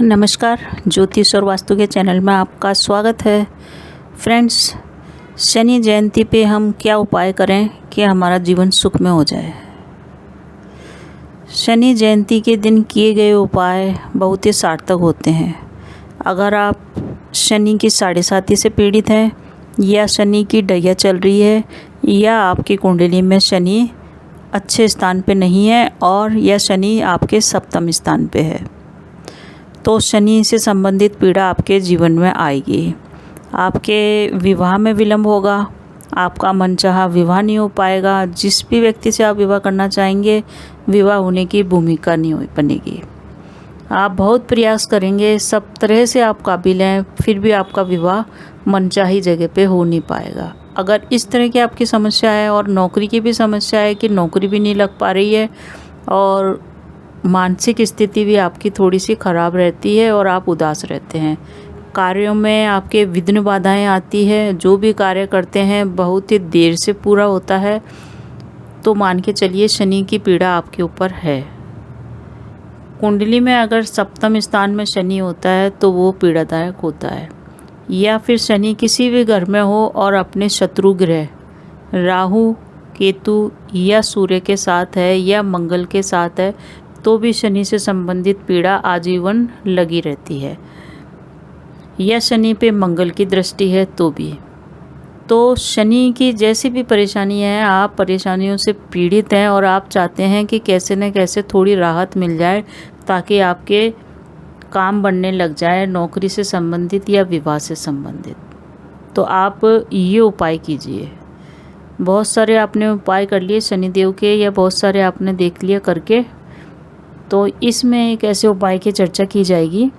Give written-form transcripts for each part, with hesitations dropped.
नमस्कार, ज्योतिष और वास्तु के चैनल में आपका स्वागत है। फ्रेंड्स, शनि जयंती पे हम क्या उपाय करें कि हमारा जीवन सुखमय हो जाए। शनि जयंती के दिन किए गए उपाय बहुत ही सार्थक होते हैं। अगर आप शनि की साढ़ेसाती से पीड़ित हैं, या शनि की डैया चल रही है, या आपकी कुंडली में शनि अच्छे स्थान पे नहीं है, और या शनि आपके सप्तम स्थान पे है, तो शनि से संबंधित पीड़ा आपके जीवन में आएगी। आपके विवाह में विलंब होगा, आपका मनचाहा विवाह नहीं हो पाएगा। जिस भी व्यक्ति से आप विवाह करना चाहेंगे, विवाह होने की भूमिका नहीं हो बनेगी। आप बहुत प्रयास करेंगे, सब तरह से आप काबिल हैं, फिर भी आपका विवाह मनचाही जगह पे हो नहीं पाएगा। अगर इस तरह की आपकी समस्या है, और नौकरी की भी समस्या है कि नौकरी भी नहीं लग पा रही है, और मानसिक स्थिति भी आपकी थोड़ी सी ख़राब रहती है, और आप उदास रहते हैं, कार्यों में आपके विघ्न बाधाएं आती है, जो भी कार्य करते हैं बहुत ही देर से पूरा होता है, तो मान के चलिए शनि की पीड़ा आपके ऊपर है। कुंडली में अगर सप्तम स्थान में शनि होता है तो वो पीड़ादायक होता है। या फिर शनि किसी भी घर में हो और अपने शत्रु ग्रह राहु, केतु या सूर्य के साथ है, या मंगल के साथ है, तो भी शनि से संबंधित पीड़ा आजीवन लगी रहती है। या शनि पे मंगल की दृष्टि है तो भी। तो शनि की जैसी भी परेशानी है, आप परेशानियों से पीड़ित हैं और आप चाहते हैं कि कैसे न कैसे थोड़ी राहत मिल जाए, ताकि आपके काम बनने लग जाए, नौकरी से संबंधित या विवाह से संबंधित। तो आप ये उपाय कीजिए। बहुत सारे आपने उपाय कर लिए शनिदेव के, या बहुत सारे आपने देख लिया करके, तो इसमें एक ऐसे उपाय की चर्चा की जाएगी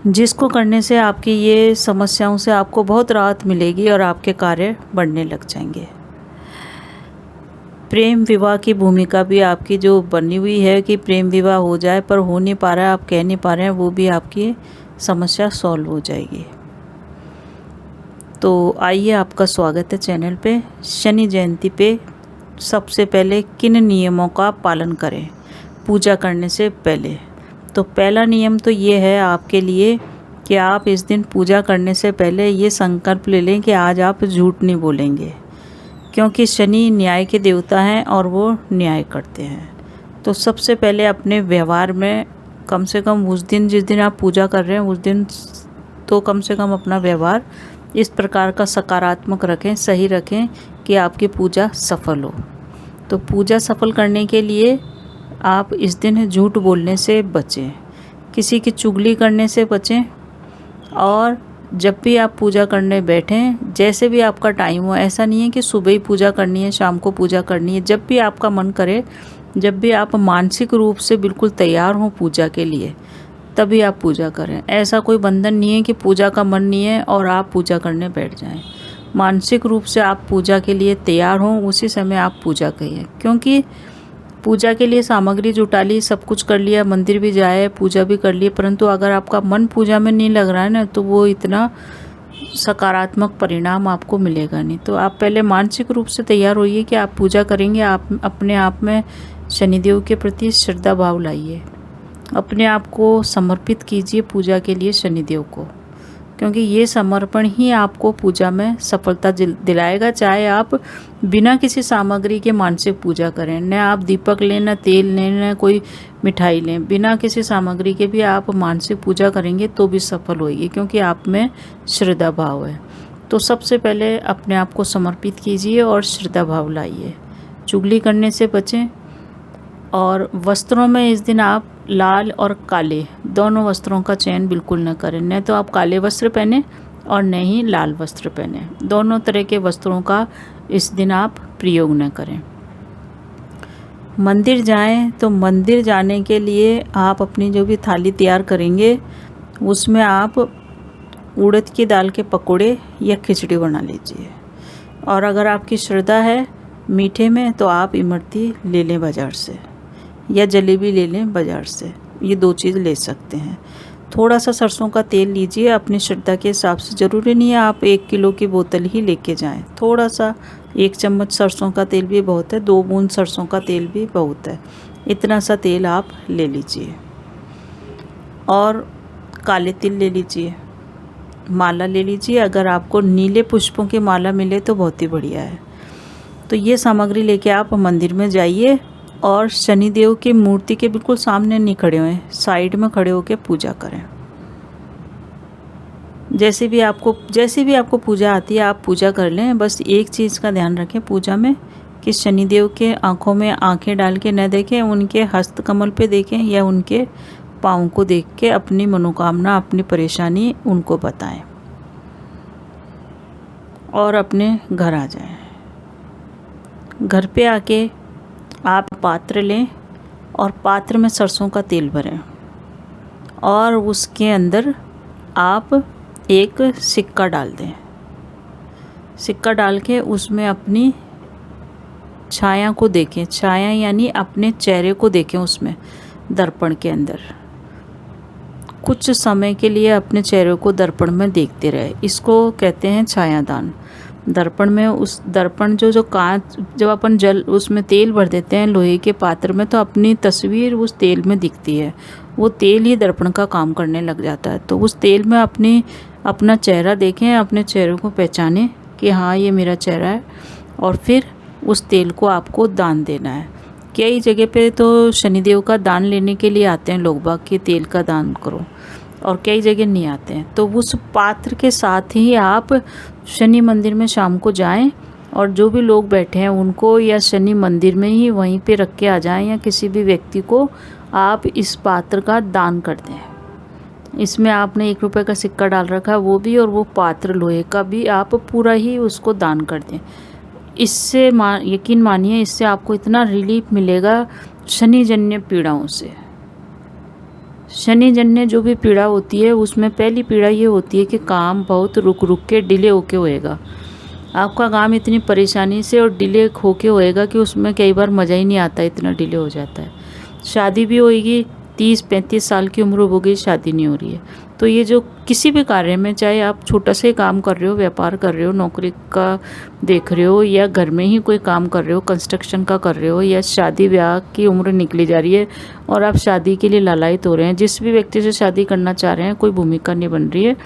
जिसको करने से आपकी ये समस्याओं से आपको बहुत राहत मिलेगी और आपके कार्य बढ़ने लग जाएंगे। प्रेम विवाह की भूमिका भी आपकी जो बनी हुई है कि प्रेम विवाह हो जाए, पर हो नहीं पा रहा है, आप कह नहीं पा रहे हैं, वो भी आपकी समस्या सॉल्व हो जाएगी। तो आइए, आपका स्वागत है चैनल पे। शनि जयंती पे सबसे पहले किन नियमों का पालन करें पूजा करने से पहले। तो पहला नियम तो ये है आपके लिए कि आप इस दिन पूजा करने से पहले ये संकल्प ले लें कि आज आप झूठ नहीं बोलेंगे, क्योंकि शनि न्याय के देवता हैं और वो न्याय करते हैं। तो सबसे पहले अपने व्यवहार में कम से कम उस दिन, जिस दिन आप पूजा कर रहे हैं, उस दिन तो कम से कम अपना व्यवहार इस प्रकार का सकारात्मक रखें, सही रखें कि आपकी पूजा सफल हो। तो पूजा सफल करने के लिए आप इस दिन झूठ बोलने से बचें, किसी की चुगली करने से बचें, और जब भी आप पूजा करने बैठें, जैसे भी आपका टाइम हो, ऐसा नहीं है कि सुबह ही पूजा करनी है, शाम को पूजा करनी है, जब भी आपका मन करे, जब भी आप मानसिक रूप से बिल्कुल तैयार हों पूजा के लिए, तभी आप पूजा करें। ऐसा कोई बंधन नहीं है कि पूजा का मन नहीं है और आप पूजा करने बैठ जाएं। मानसिक रूप से आप पूजा के लिए तैयार हों, उसी समय आप पूजा करिए, क्योंकि पूजा के लिए सामग्री जुटा ली, सब कुछ कर लिया, मंदिर भी जाए, पूजा भी कर ली, परंतु अगर आपका मन पूजा में नहीं लग रहा है ना, तो वो इतना सकारात्मक परिणाम आपको मिलेगा नहीं। तो आप पहले मानसिक रूप से तैयार होइए कि आप पूजा करेंगे। आप अपने आप में शनिदेव के प्रति श्रद्धा भाव लाइए, अपने आप को समर्पित कीजिए पूजा के लिए शनिदेव को, क्योंकि ये समर्पण ही आपको पूजा में सफलता दिलाएगा। चाहे आप बिना किसी सामग्री के मानसिक पूजा करें, न आप दीपक लें, न तेल लें, न कोई मिठाई लें, बिना किसी सामग्री के भी आप मानसिक पूजा करेंगे तो भी सफल होगी, क्योंकि आप में श्रद्धा भाव है। तो सबसे पहले अपने आप को समर्पित कीजिए और श्रद्धा भाव लाइए। चुगली करने से बचें, और वस्त्रों में इस दिन आप लाल और काले दोनों वस्त्रों का चयन बिल्कुल न करें। न तो आप काले वस्त्र पहने और न ही लाल वस्त्र पहने, दोनों तरह के वस्त्रों का इस दिन आप प्रयोग न करें। मंदिर जाएं तो मंदिर जाने के लिए आप अपनी जो भी थाली तैयार करेंगे, उसमें आप उड़द की दाल के पकोड़े या खिचड़ी बना लीजिए। और अगर आपकी श्रद्धा है मीठे में, तो आप इमरती ले लें बाज़ार से, या जलेबी ले लें बाज़ार से, ये दो चीज़ ले सकते हैं। थोड़ा सा सरसों का तेल लीजिए अपनी श्रद्धा के हिसाब से, ज़रूरी नहीं है आप 1 किलो की बोतल ही लेके जाएं। थोड़ा सा 1 चम्मच सरसों का तेल भी बहुत है, 2 बूंद सरसों का तेल भी बहुत है, इतना सा तेल आप ले लीजिए। और काले तिल ले लीजिए, माला ले लीजिए। अगर आपको नीले पुष्पों की माला मिले तो बहुत ही बढ़िया है। तो ये सामग्री लेके आप मंदिर में जाइए और शनिदेव की मूर्ति के बिल्कुल सामने नहीं खड़े हुए, साइड में खड़े होकर पूजा करें। जैसे भी आपको पूजा आती है आप पूजा कर लें। बस एक चीज़ का ध्यान रखें पूजा में कि शनिदेव के आँखों में आँखें डाल के न देखें, उनके हस्त कमल पे देखें या उनके पाँव को देख के अपनी मनोकामना, अपनी परेशानी उनको बताएं और अपने घर आ जाएं। घर पे आके आप पात्र लें और पात्र में सरसों का तेल भरें और उसके अंदर आप एक सिक्का डाल दें। सिक्का डाल के उसमें अपनी छाया को देखें, छाया यानी अपने चेहरे को देखें उसमें दर्पण के अंदर। कुछ समय के लिए अपने चेहरे को दर्पण में देखते रहे, इसको कहते हैं छायादान। दर्पण में उस दर्पण जो कांच, जब अपन जल उसमें तेल भर देते हैं लोहे के पात्र में तो अपनी तस्वीर उस तेल में दिखती है। वो तेल ही दर्पण का काम करने लग जाता है। तो उस तेल में अपना चेहरा देखें, अपने चेहरे को पहचानें कि हाँ ये मेरा चेहरा है, और फिर उस तेल को आपको दान देना है। कई जगह पे तो शनिदेव का दान लेने के लिए आते हैं लोग बाग कि तेल का दान करो, और कई जगह नहीं आते हैं। तो उस पात्र के साथ ही आप शनि मंदिर में शाम को जाएं और जो भी लोग बैठे हैं उनको या शनि मंदिर में ही वहीं पे रख के आ जाएं, या किसी भी व्यक्ति को आप इस पात्र का दान कर दें। इसमें आपने 1 रुपये का सिक्का डाल रखा है वो भी, और वो पात्र लोहे का भी आप पूरा ही उसको दान कर दें। इससे यकीन मानिए इससे आपको इतना रिलीफ मिलेगा शनि जन्य पीड़ाओं से। शनि जन्य जो भी पीड़ा होती है उसमें पहली पीड़ा ये होती है कि काम बहुत रुक रुक के डिले होके होएगा। आपका काम इतनी परेशानी से और डिले होके होएगा कि उसमें कई बार मज़ा ही नहीं आता, इतना डिले हो जाता है। शादी भी होएगी, 30-35 साल की उम्र हो गई, शादी नहीं हो रही है। तो ये जो किसी भी कार्य में, चाहे आप छोटा सा काम कर रहे हो, व्यापार कर रहे हो, नौकरी का देख रहे हो, या घर में ही कोई काम कर रहे हो, कंस्ट्रक्शन का कर रहे हो, या शादी ब्याह की उम्र निकली जा रही है और आप शादी के लिए लालायित हो रहे हैं, जिस भी व्यक्ति से शादी करना चाह रहे हैं कोई भूमिका नहीं बन रही है,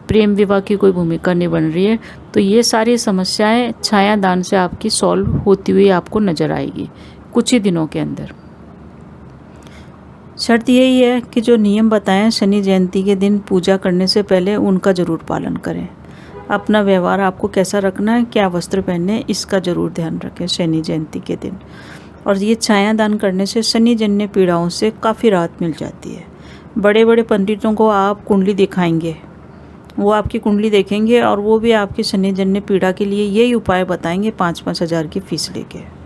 प्रेम विवाह की कोई भूमिका नहीं बन रही है, तो ये सारी समस्याएं छायादान से आपकी सॉल्व होती हुई आपको नज़र आएगी कुछ ही दिनों के अंदर। शर्त यही है कि जो नियम बताएं शनि जयंती के दिन पूजा करने से पहले उनका ज़रूर पालन करें। अपना व्यवहार आपको कैसा रखना है, क्या वस्त्र पहनने, इसका ज़रूर ध्यान रखें शनि जयंती के दिन। और ये छायादान करने से शनि जन्य पीड़ाओं से काफ़ी राहत मिल जाती है। बड़े बड़े पंडितों को आप कुंडली दिखाएंगे, वो आपकी कुंडली देखेंगे और वो भी आपकी शनि जन्य पीड़ा के लिए यही उपाय बताएंगे 5-5 हज़ार की फ़ीस लेके।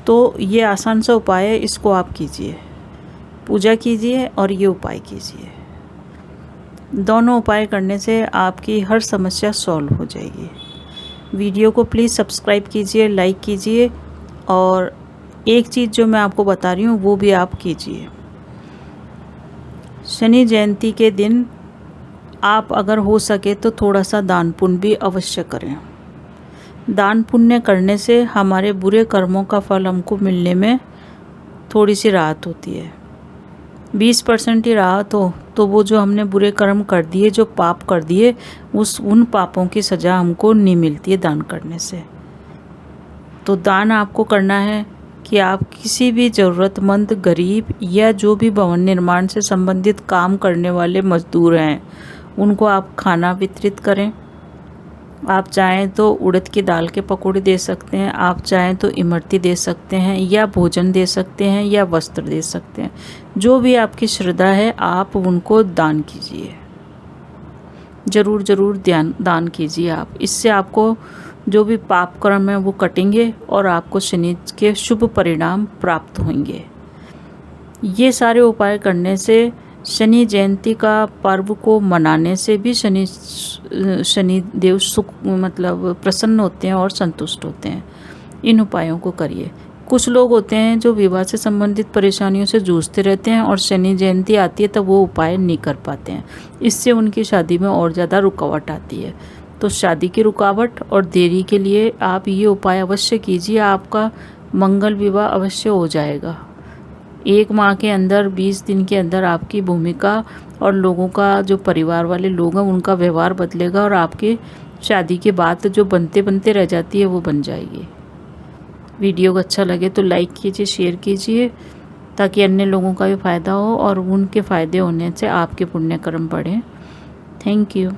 तो ये आसान सा उपाय है, इसको आप कीजिए, पूजा कीजिए और ये उपाय कीजिए। दोनों उपाय करने से आपकी हर समस्या सॉल्व हो जाएगी। वीडियो को प्लीज़ सब्सक्राइब कीजिए, लाइक कीजिए, और एक चीज़ जो मैं आपको बता रही हूँ वो भी आप कीजिए। शनि जयंती के दिन आप अगर हो सके तो थोड़ा सा दान पुण्य भी अवश्य करें। दान पुण्य करने से हमारे बुरे कर्मों का फल हमको मिलने में थोड़ी सी राहत होती है। 20% ही राहत हो तो वो जो हमने बुरे कर्म कर दिए, जो पाप कर दिए, उन पापों की सज़ा हमको नहीं मिलती है दान करने से। तो दान आपको करना है कि आप किसी भी ज़रूरतमंद, गरीब या जो भी भवन निर्माण से संबंधित काम करने वाले मजदूर हैं उनको आप खाना वितरित करें। आप चाहें तो उड़द की दाल के पकौड़े दे सकते हैं, आप चाहें तो इमरती दे सकते हैं, या भोजन दे सकते हैं, या वस्त्र दे सकते हैं। जो भी आपकी श्रद्धा है आप उनको दान कीजिए, ज़रूर दान कीजिए आप। इससे आपको जो भी पाप कर्म है वो कटेंगे और आपको शनि के शुभ परिणाम प्राप्त होंगे। ये सारे उपाय करने से, शनि जयंती का पर्व को मनाने से भी शनि देव प्रसन्न होते हैं और संतुष्ट होते हैं। इन उपायों को करिए। कुछ लोग होते हैं जो विवाह से संबंधित परेशानियों से जूझते रहते हैं और शनि जयंती आती है तब वो उपाय नहीं कर पाते हैं। इससे उनकी शादी में और ज़्यादा रुकावट आती है। तो शादी की रुकावट और देरी के लिए आप ये उपाय अवश्य कीजिए, आपका मंगल विवाह अवश्य हो जाएगा। 1 माह के अंदर 20 दिन के अंदर आपकी भूमिका और लोगों का, जो परिवार वाले लोग हैं उनका व्यवहार बदलेगा और आपके शादी के बाद जो बनते बनते रह जाती है वो बन जाएगी। वीडियो को अच्छा लगे तो लाइक कीजिए, शेयर कीजिए, ताकि अन्य लोगों का भी फ़ायदा हो और उनके फ़ायदे होने से आपके पुण्य कर्म बढ़ें। Thank you.